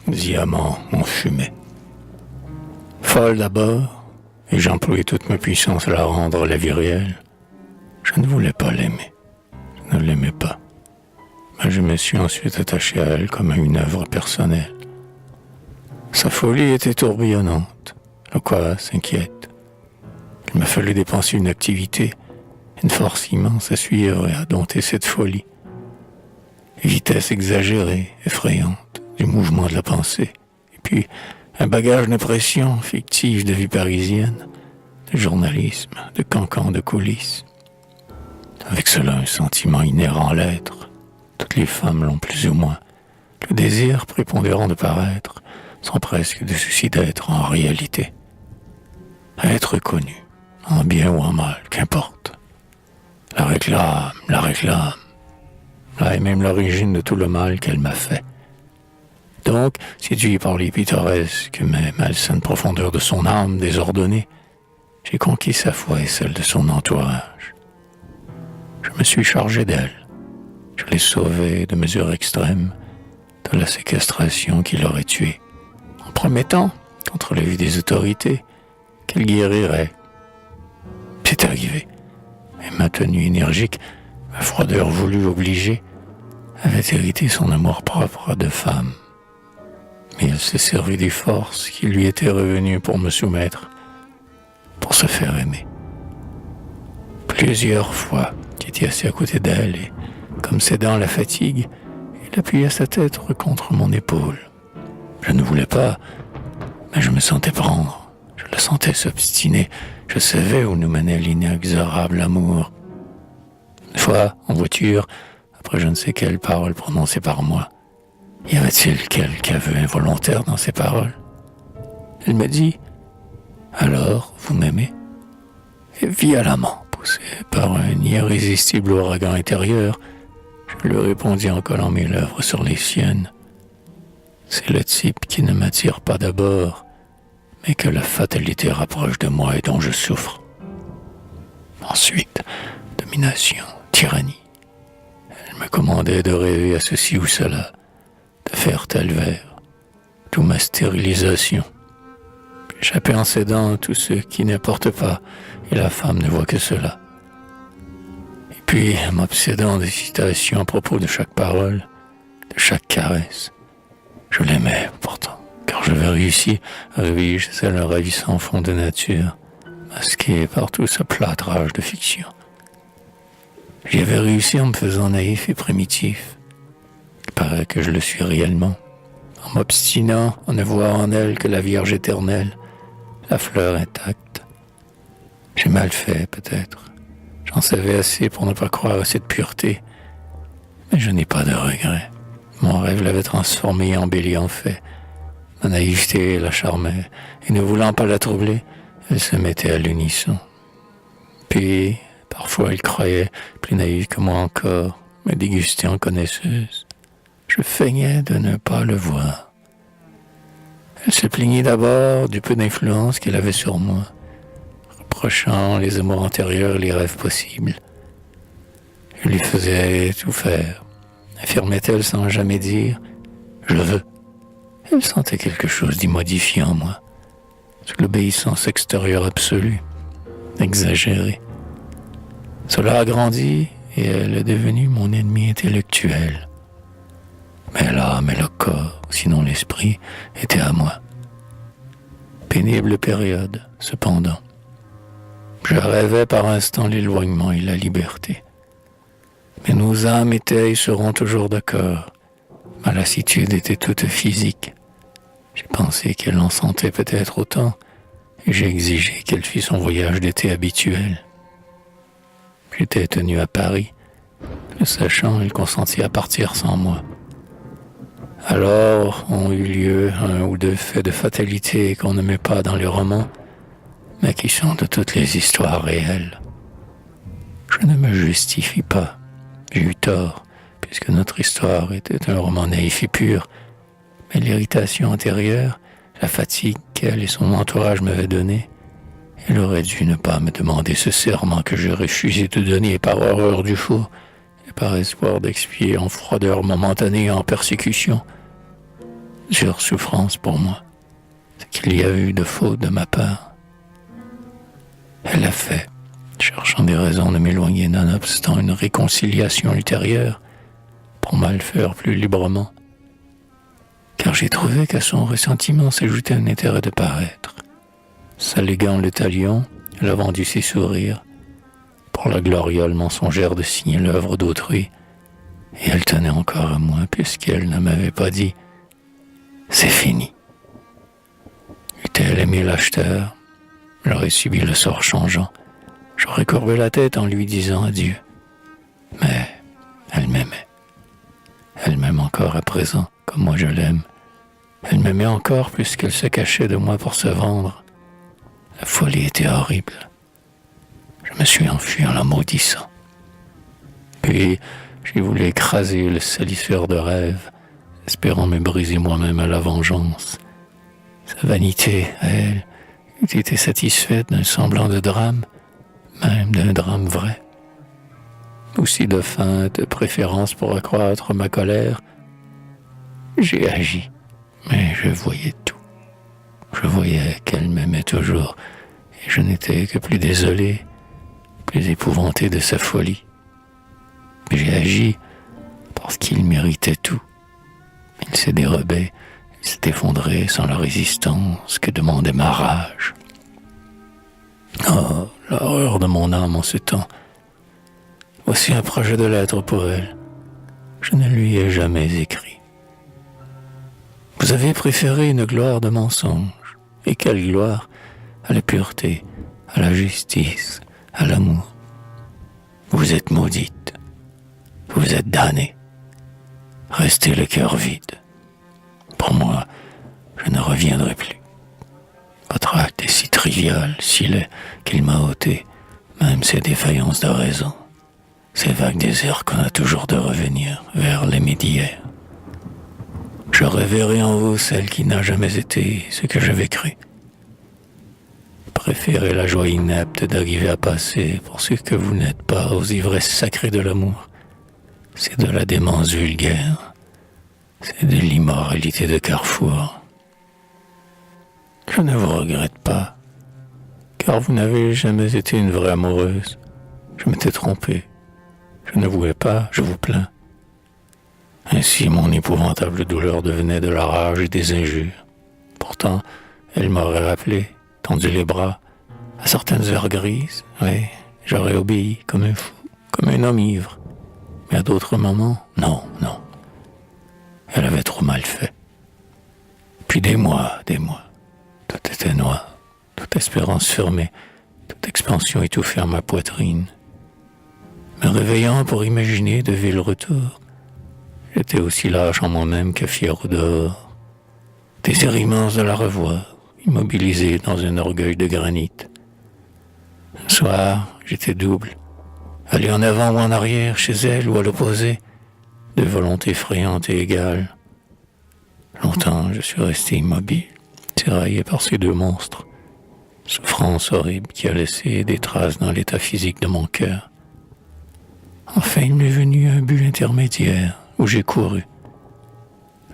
diamant enfumé. Folle d'abord, et j'employais toute ma puissance à la rendre la vie réelle, je ne voulais pas l'aimer. Je ne l'aimais pas. Mais je me suis ensuite attaché à elle comme à une œuvre personnelle. Sa folie était tourbillonnante, loquace, inquiète. Il m'a fallu dépenser une activité, une force immense à suivre et à dompter cette folie. Vitesse exagérée, effrayante, du mouvement de la pensée. Et puis, un bagage d'impressions fictives de vie parisienne, de journalisme, de cancans de coulisses. Avec cela, un sentiment inhérent à l'être. Toutes les femmes l'ont plus ou moins. Le désir prépondérant de paraître, sans presque de souci d'être en réalité. À être connu, en bien ou en mal, qu'importe. La réclame. Là est même l'origine de tout le mal qu'elle m'a fait. Donc, séduit par les pittoresques mais malsaines profondeurs de son âme désordonnée, j'ai conquis sa foi et celle de son entourage. Je me suis chargé d'elle. Je l'ai sauvée de mesures extrêmes, de la séquestration qui l'aurait tuée, en promettant, contre la vue des autorités, qu'elle guérirait. C'est arrivé. Et ma tenue énergique, ma froideur voulue obligée, avait hérité son amour propre de femme. Mais elle s'est servie des forces qui lui étaient revenues pour me soumettre, pour se faire aimer. Plusieurs fois, j'étais assis à côté d'elle et, comme cédant à la fatigue, il appuyait sa tête contre mon épaule. Je ne voulais pas, mais je me sentais prendre. Je la sentais s'obstiner. Je savais où nous menait l'inexorable amour. Une fois, en voiture, après je ne sais quelle parole prononcée par moi, y avait-il quelque aveu involontaire dans ces paroles? Elle me dit « Alors, vous m'aimez ?» Et violemment, poussé par un irrésistible ouragan intérieur, je lui répondis en collant mes lèvres sur les siennes. C'est le type qui ne m'attire pas d'abord, mais que la fatalité rapproche de moi et dont je souffre. Ensuite, domination, tyrannie. Elle me commandait de rêver à ceci ou cela, de faire tel vers, d'où ma stérilisation. J'échappais en cédant à tout ce qui n'importe pas, et la femme ne voit que cela. Et puis, m'obsédant des citations à propos de chaque parole, de chaque caresse. Je l'aimais pourtant, car j'avais réussi à réveiller chez elle un ravissant fond de nature, masqué par tout ce plâtrage de fiction. J'y avais réussi en me faisant naïf et primitif. Il paraît que je le suis réellement, en m'obstinant à ne voir en elle que la Vierge éternelle, la fleur intacte. J'ai mal fait, peut-être. J'en savais assez pour ne pas croire à cette pureté, mais je n'ai pas de regrets. Mon rêve l'avait transformée et embellie en fait. Ma naïveté la charmait, et ne voulant pas la troubler, elle se mettait à l'unisson. Puis, parfois, elle croyait, plus naïve que moi encore, me déguster en connaisseuse. Je feignais de ne pas le voir. Elle se plaignait d'abord du peu d'influence qu'elle avait sur moi, reprochant les amours antérieurs et les rêves possibles. Je lui faisais tout faire. Affirmait-elle sans jamais dire « je veux ». Elle sentait quelque chose d'immodifié en moi, sous l'obéissance extérieure absolue, exagérée. Cela a grandi et elle est devenue mon ennemi intellectuel. Mais l'âme et le corps, sinon l'esprit, étaient à moi. Pénible période, cependant. Je rêvais par instant l'éloignement et la liberté. Mais nos âmes étaient et seront toujours d'accord. Ma lassitude était toute physique. J'ai pensé qu'elle en sentait peut-être autant, et j'ai exigé qu'elle fît son voyage d'été habituel. J'étais tenu à Paris. Le sachant, elle consentit à partir sans moi. Alors ont eu lieu un ou deux faits de fatalité qu'on ne met pas dans les romans, mais qui sont de toutes les histoires réelles. Je ne me justifie pas. J'ai eu tort, puisque notre histoire était un roman naïf et pur, mais l'irritation antérieure, la fatigue qu'elle et son entourage m'avaient donnée, elle aurait dû ne pas me demander ce serment que j'ai refusé de donner par horreur du faux et par espoir d'expier en froideur momentanée et en persécution. dure souffrance pour moi, c'est qu'il y a eu de faute de ma part. Elle l'a fait, cherchant des raisons de m'éloigner nonobstant une réconciliation ultérieure pour mal faire plus librement, car j'ai trouvé qu'à son ressentiment s'ajoutait un intérêt de paraître. S'alléguant le talion, elle a vendu ses sourires pour la gloriole mensongère de signer l'œuvre d'autrui, et elle tenait encore à moi puisqu'elle ne m'avait pas dit « c'est fini ». Eût-elle aimé l'acheteur, j'aurais subi le sort changeant, j'aurais courbé la tête en lui disant adieu. Mais elle m'aimait. Elle m'aime encore à présent, comme moi je l'aime. Elle m'aimait encore puisqu'elle se cachait de moi pour se vendre. La folie était horrible. Je me suis enfui en la maudissant. Puis, j'ai voulu écraser le salisseur de rêve, espérant me briser moi-même à la vengeance. Sa vanité, à elle, eût été satisfaite d'un semblant de drame, même d'un drame vrai. Aussi de feinte préférence pour accroître ma colère, j'ai agi, mais je voyais tout. Je voyais qu'elle m'aimait toujours, et je n'étais que plus désolé, plus épouvanté de sa folie. J'ai agi parce qu'il méritait tout. Il s'est dérobé, il s'est effondré sans la résistance que demandait ma rage. Oh, l'horreur de mon âme en ce temps. Voici un projet de lettre pour elle. Je ne lui ai jamais écrit. Vous avez préféré une gloire de mensonge. Et quelle gloire? À la pureté, à la justice, à l'amour. Vous êtes maudite. Vous êtes damnée. Restez le cœur vide. Pour moi, je ne reviendrai plus. Votre acte est si trivial, si laid, qu'il m'a ôté même ces défaillances de raison, ces vagues désirs qu'on a toujours de revenir vers l'aimé d'hier. Je reverrai en vous celle qui n'a jamais été ce que j'avais cru. Préférez la joie inepte d'arriver à passer pour ce que vous n'êtes pas aux ivresses sacrées de l'amour. C'est de la démence vulgaire, c'est de l'immoralité de carrefour. Je ne vous regrette pas, car vous n'avez jamais été une vraie amoureuse. Je m'étais trompé. Je ne voulais pas, je vous plains. Ainsi, mon épouvantable douleur devenait de la rage et des injures. Pourtant, elle m'aurait rappelé, tendu les bras. À certaines heures grises, oui, j'aurais obéi comme un fou, comme un homme ivre. Mais à d'autres moments, non. Elle avait trop mal fait. Puis des mois, tout était noir, toute espérance fermée, toute expansion étouffée en ma poitrine. Me réveillant pour imaginer de vils retours, j'étais aussi lâche en moi-même que fier au dehors. Désir immense de la revoir, immobilisée dans un orgueil de granit. Un soir, j'étais double, aller en avant ou en arrière, chez elle ou à l'opposé, de volonté effrayante et égale. Longtemps, je suis resté immobile, tiraillé par ces deux monstres, souffrance horrible qui a laissé des traces dans l'état physique de mon cœur. Enfin, il m'est venu un but intermédiaire où j'ai couru.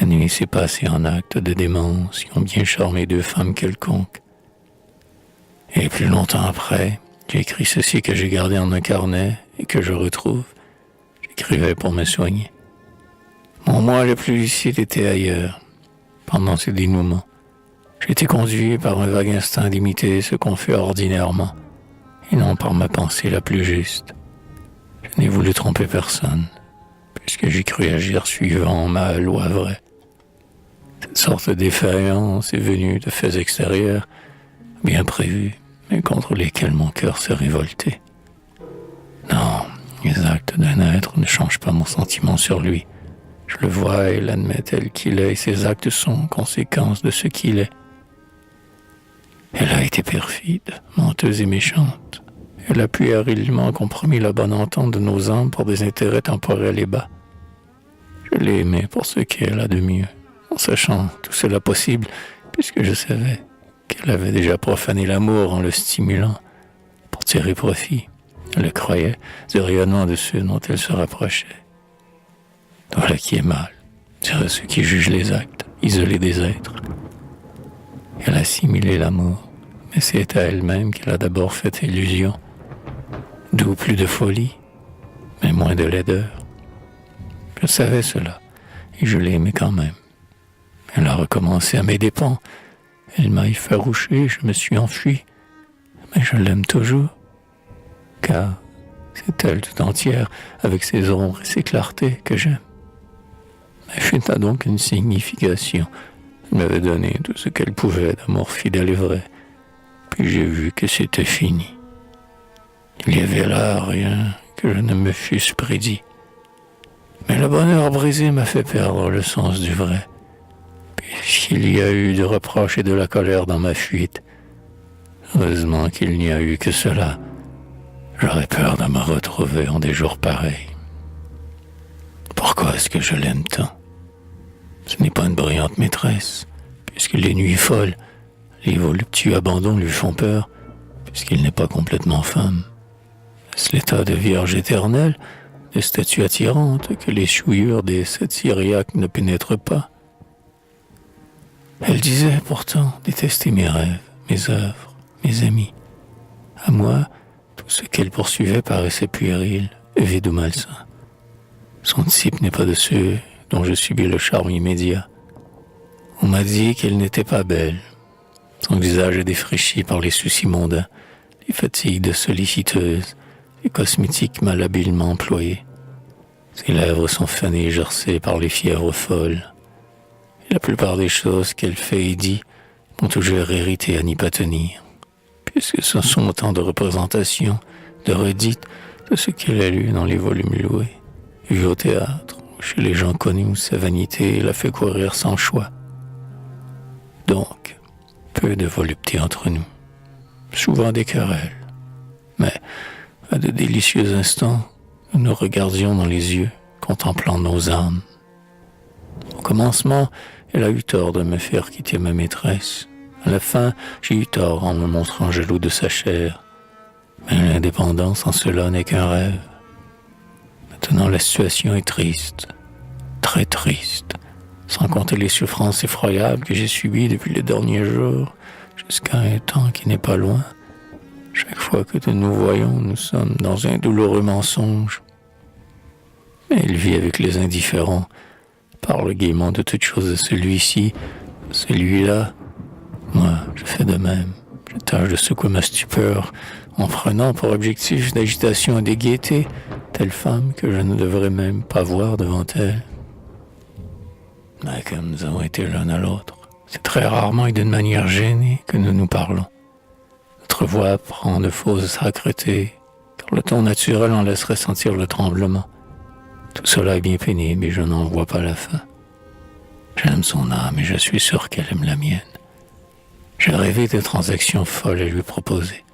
La nuit s'est passée en actes de démence qui ont bien charmé deux femmes quelconques. Et plus longtemps après, j'ai écrit ceci que j'ai gardé en un carnet et que je retrouve. J'écrivais pour me soigner. Mon moi le plus lucide était ailleurs. Pendant ces dénouements, j'ai été conduit par un vague instinct d'imiter ce qu'on fait ordinairement, et non par ma pensée la plus juste. Je n'ai voulu tromper personne, puisque j'ai cru agir suivant ma loi vraie. Cette sorte de défaillance est venue de faits extérieurs, bien prévus, mais contre lesquels mon cœur s'est révolté. Non, les actes d'un être ne changent pas mon sentiment sur lui. Je le vois et l'admets tel qu'il est, et ses actes sont conséquences de ce qu'il est. Elle a été perfide, menteuse et méchante. Elle a puérilement compromis la bonne entente de nos âmes pour des intérêts temporels et bas. Je l'ai aimée pour ce qu'elle a de mieux, en sachant tout cela possible, puisque je savais qu'elle avait déjà profané l'amour en le stimulant pour tirer profit. Je le croyais, du rayonnement de ceux dont elle se rapprochait. Voilà qui est mal, dirait ceux qui jugent les actes. isoler des êtres. Elle a assimilé l'amour, mais c'est à elle-même qu'elle a d'abord fait illusion. D'où plus de folie, mais moins de laideur. Je savais cela, et je l'ai aimée quand même. Elle a recommencé à mes dépens. Elle m'a effarouché, je me suis enfui. Mais je l'aime toujours, car c'est elle tout entière, avec ses ombres et ses clartés, que j'aime. Ma chute a donc une signification. Elle m'avait donné tout ce qu'elle pouvait d'amour fidèle et vrai. Puis j'ai vu que c'était fini. Il y avait là rien que je ne me fusse prédit. Mais le bonheur brisé m'a fait perdre le sens du vrai. Puisqu'il y a eu du reproche et de la colère dans ma fuite, heureusement qu'il n'y a eu que cela. J'aurais peur de me retrouver en des jours pareils. Pourquoi est-ce que je l'aime tant? Ce n'est pas une brillante maîtresse, puisque les nuits folles, les voluptueux abandons lui font peur, puisqu'il n'est pas complètement femme. Est-ce l'état de vierge éternelle, de statue attirante, que les souillures des sept syriaques ne pénètrent pas? Elle disait pourtant détester mes rêves, mes œuvres, mes amis. À moi, tout ce qu'elle poursuivait paraissait puéril et vide ou malsain. Son type n'est pas de ceux dont je subis le charme immédiat. On m'a dit qu'elle n'était pas belle. Son visage est défraîchi par les soucis mondains, les fatigues de solliciteuse, les cosmétiques mal habilement employés. Ses lèvres sont fanées et gercées par les fièvres folles. Et la plupart des choses qu'elle fait et dit m'ont toujours irrité à n'y pas tenir, puisque ce sont autant de représentations, de redites de ce qu'elle a lu dans les volumes loués, vus au théâtre, ou chez les gens connus où sa vanité la fait courir sans choix. Donc, peu de volupté entre nous, souvent des querelles, mais à de délicieux instants, nous nous regardions dans les yeux, contemplant nos âmes. Au commencement, elle a eu tort de me faire quitter ma maîtresse. À la fin, j'ai eu tort en me montrant jaloux de sa chair. Mais l'indépendance en cela n'est qu'un rêve. Maintenant, la situation est triste, très triste, sans compter les souffrances effroyables que j'ai subies depuis les derniers jours, jusqu'à un temps qui n'est pas loin. Chaque fois que nous nous voyons, nous sommes dans un douloureux mensonge. Mais elle vit avec les indifférents, parle gaiement de toutes choses de celui-ci, de celui-là. Moi, je fais de même. Je tâche de secouer ma stupeur en prenant pour objectif d'agitation et de gaieté telle femme que je ne devrais même pas voir devant elle. Mais comme nous avons été l'un à l'autre, c'est très rarement et d'une manière gênée que nous nous parlons. Notre voix prend de fausses âcretés, car le ton naturel en laisserait sentir le tremblement. Tout cela est bien pénible et je n'en vois pas la fin. J'aime son âme et je suis sûr qu'elle aime la mienne. J'ai rêvé des transactions folles à lui proposer.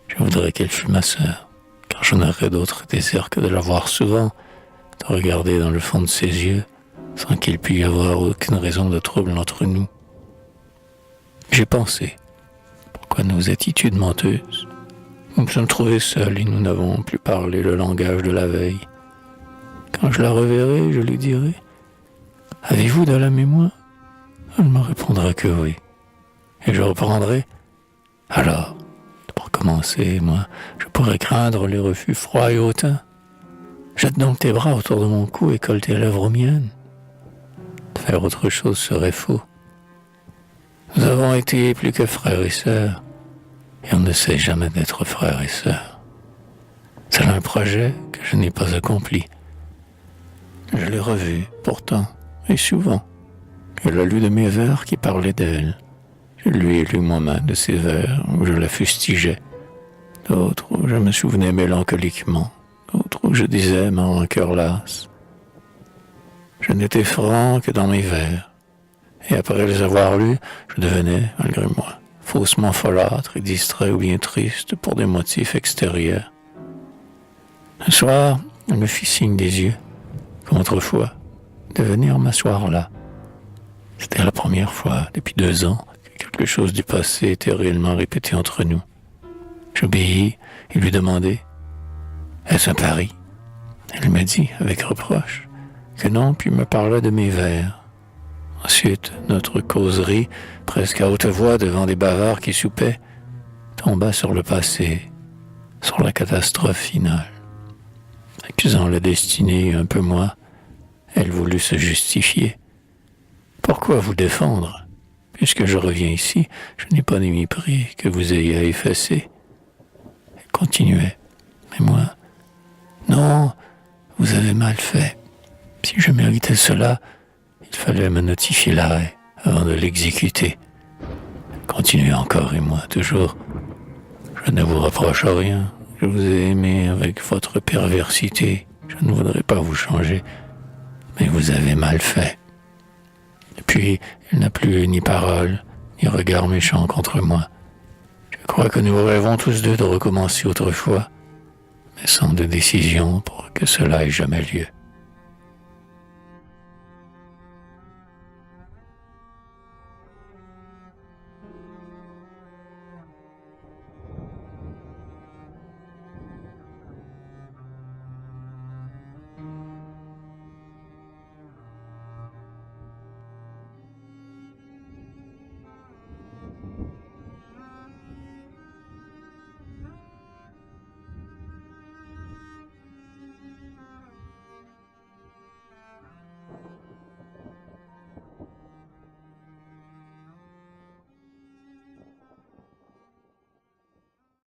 Je voudrais qu'elle fût ma sœur, car je n'aurais d'autre désir que de la voir souvent, de regarder dans le fond de ses yeux, sans qu'il puisse y avoir aucune raison de trouble entre nous. J'ai pensé, pourquoi nos attitudes menteuses? Nous nous sommes trouvés seuls et nous n'avons plus parlé le langage de la veille. Quand je la reverrai, je lui dirai « Avez-vous de la mémoire ?» Elle me répondra que oui. Et je reprendrai « Alors, pour commencer, moi, je pourrais craindre les refus froids et hautains. Jette donc tes bras autour de mon cou et colle tes lèvres aux miennes. Faire autre chose serait faux. Nous avons été plus que frères et sœurs, et on ne sait jamais d'être frères et sœurs. C'est un projet que je n'ai pas accompli. Je l'ai revu, pourtant, et souvent. Elle a lu de mes vers qui parlaient d'elle. Je lui ai lu moi-même de ses vers où je la fustigeais. D'autres où je me souvenais mélancoliquement. D'autres où je disais mon cœur lasse. Je n'étais franc que dans mes vers. Et après les avoir lus, je devenais, malgré moi, faussement folâtre et distrait ou bien triste pour des motifs extérieurs. Un soir, elle me fit signe des yeux, comme autrefois, de venir m'asseoir là. C'était la première fois, depuis 2 ans, que quelque chose du passé était réellement répété entre nous. J'obéis et lui demandai « Est-ce un pari ?» Elle me dit, avec reproche, que non, puis me parla de mes vers. Ensuite, notre causerie, presque à haute voix devant des bavards qui soupaient, tomba sur le passé, sur la catastrophe finale. Accusant la destinée un peu moins, elle voulut se justifier. Pourquoi vous défendre? Puisque je reviens ici, je n'ai pas de mépris que vous ayez à effacer. Elle continuait. Mais moi, non, vous avez mal fait. Si je méritais cela, il fallait me notifier l'arrêt avant de l'exécuter. Elle continuait encore et moi, toujours. Je ne vous reproche rien. Je vous ai aimé avec votre perversité. Je ne voudrais pas vous changer. Mais vous avez mal fait. Et puis, il n'a plus ni parole, ni regard méchant contre moi. Je crois que nous rêvons tous deux de recommencer autrefois, mais sans de décision pour que cela ait jamais lieu.